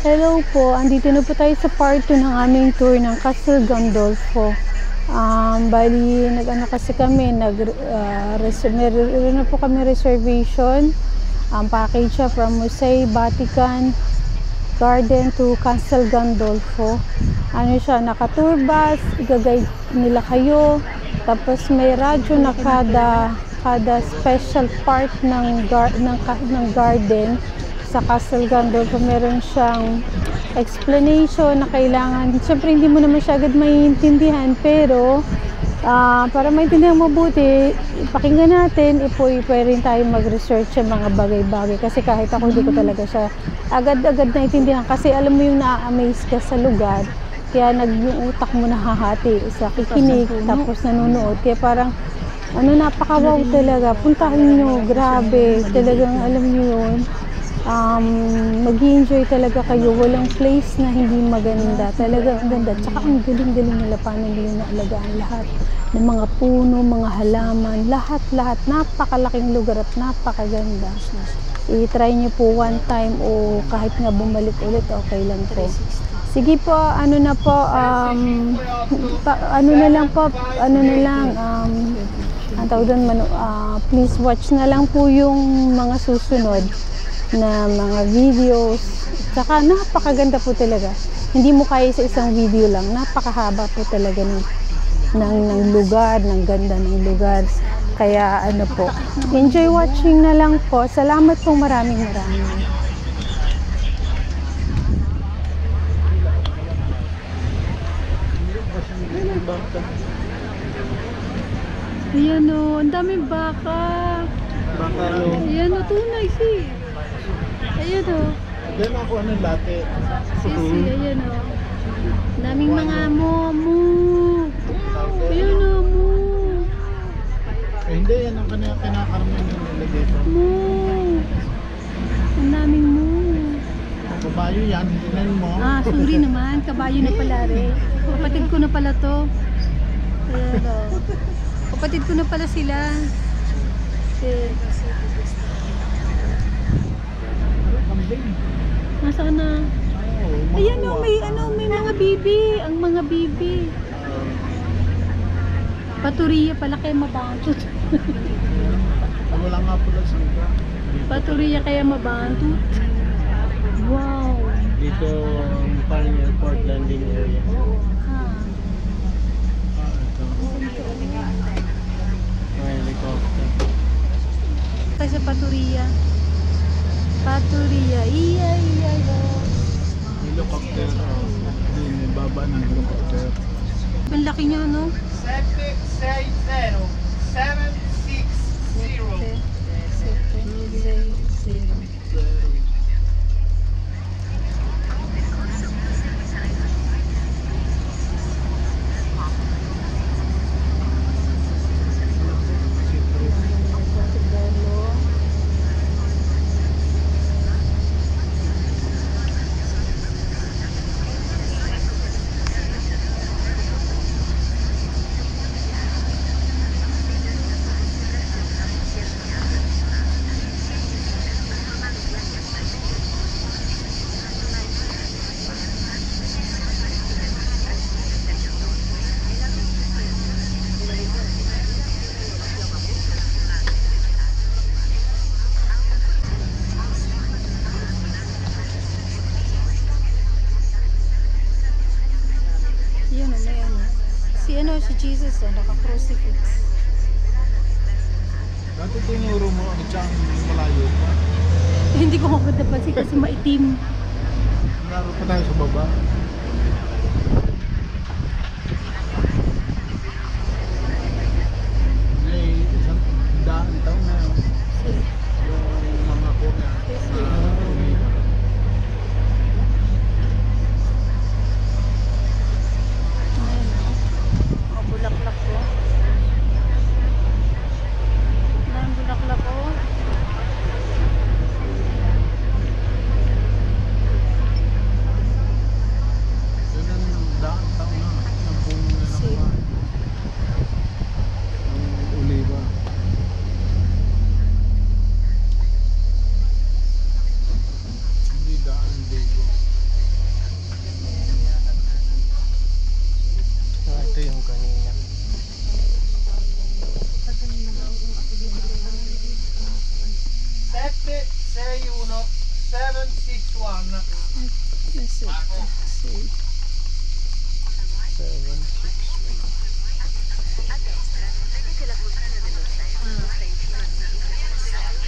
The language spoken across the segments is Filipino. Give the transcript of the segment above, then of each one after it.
Hello po, andito na po tayo sa part 2 ng aming tour ng Castle Gandolfo. Bali, nag-ano kasi kami, meron na po kami reservation. Package siya from Musei, Vatican, Garden to Castle Gandolfo. Ano siya, naka-tour bus, i-guide nila kayo. Tapos may radyo na kada special part ng garden. Sa Castle Gandolfo meron siyang explanation na kailangan, syempre hindi mo naman siya agad maiintindihan, pero para maintindihan mabuti, ipakinggan natin, pwede rin tayo mag-research sa mga bagay-bagay, kasi kahit ako hindi ko talaga siya agad-agad naintindihan, kasi alam mo yung na-amaze ka sa lugar, kaya yung utak mo nahahati sa kikinig tapos nanonood, kaya parang napaka-wow talaga. Puntahan nyo, grabe, talagang alam nyo yun, mag-i-enjoy talaga kayo. Walang place na hindi maganda, talagang ang ganda. Tsaka ang galing-galing nila paano nila naalagaan lahat ng mga puno, mga halaman, lahat napakalaking lugar at napakaganda. I-try nyo po one time o kahit nga bumalik ulit, okay lang po. Sige po, please watch na lang po yung mga susunod na mga videos. Tsaka napakaganda po talaga. Hindi mo kaya sa isang video lang. Napakahaba po talaga ng lugar, ng ganda ng lugar. Kaya po, enjoy watching na lang po. Salamat po, maraming. Ayan o, ang daming baka. Ayan o, tunay si. Ayan o. Ayan ako latte. Sisi, ayan o. Daming mga momo. Ayan o, mo. Hindi, yan ang kinakarami ng nilagay ko. Mo. Ang daming mo. Ang kabayo yan, tingnan mo. Sorry naman, kabayo na pala rin. Kapatid ko na pala to. Ayan o. Kapatid ko na pala sila. Nasaan na? Ayan o, may mga bibi. Ang mga bibi. Paturiya pala kaya mabantot. Wala nga pala sila. Paturiya kaya mabantot. Wow. Dito, parang airport landing area. Helicopter. Tayo sa Paturiya. Iya. Helicopter. May baba ng helicopter. Ang laki niya, no? 760. Si Jesus, naka-crucifix. Dati tinuro mo, siyang malayo pa. Hindi ko makapagdapansin kasi maitim. Laro pa tayo sa baba. May isang daan taon na yung mga kuya. Bulaklak ko. Bulaklak ko.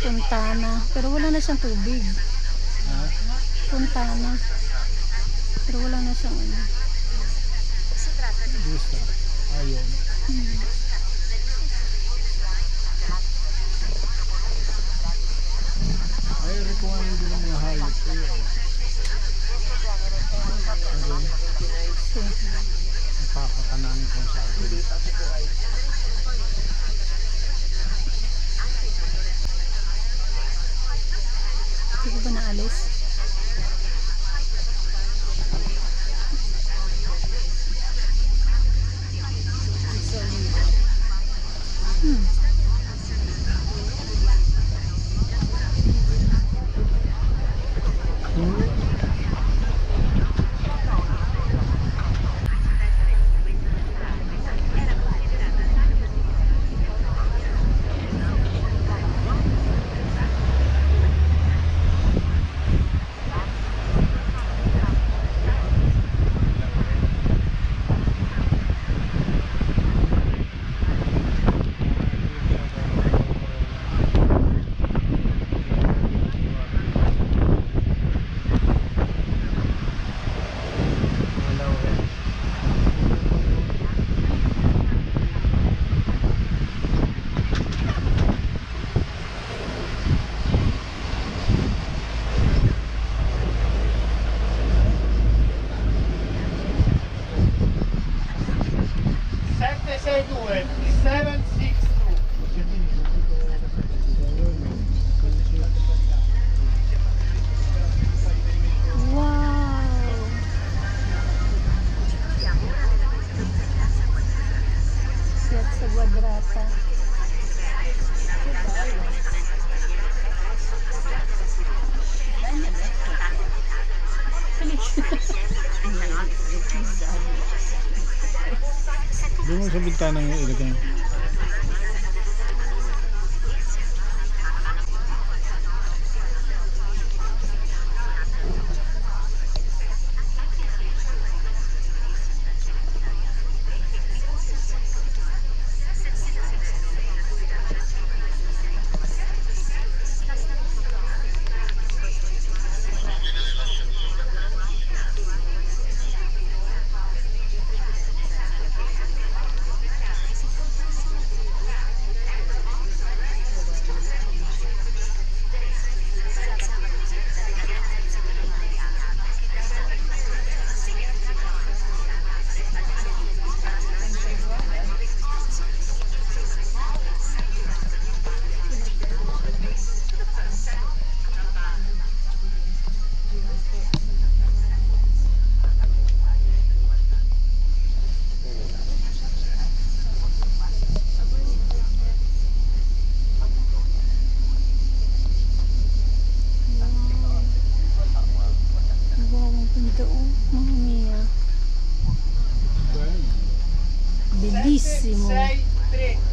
Fontana. Pero wala na siyang tubig. Ha? Fontana. Pero wala na siyang ano. Gusto. Ayun. Ay, rekuhanin din ng mga hayop. Ayun. Napapakanain ko sa akin. Hindi ko ba naalis? Doon mo sa bintana yung ilagay. Bellissimo. 6, 3.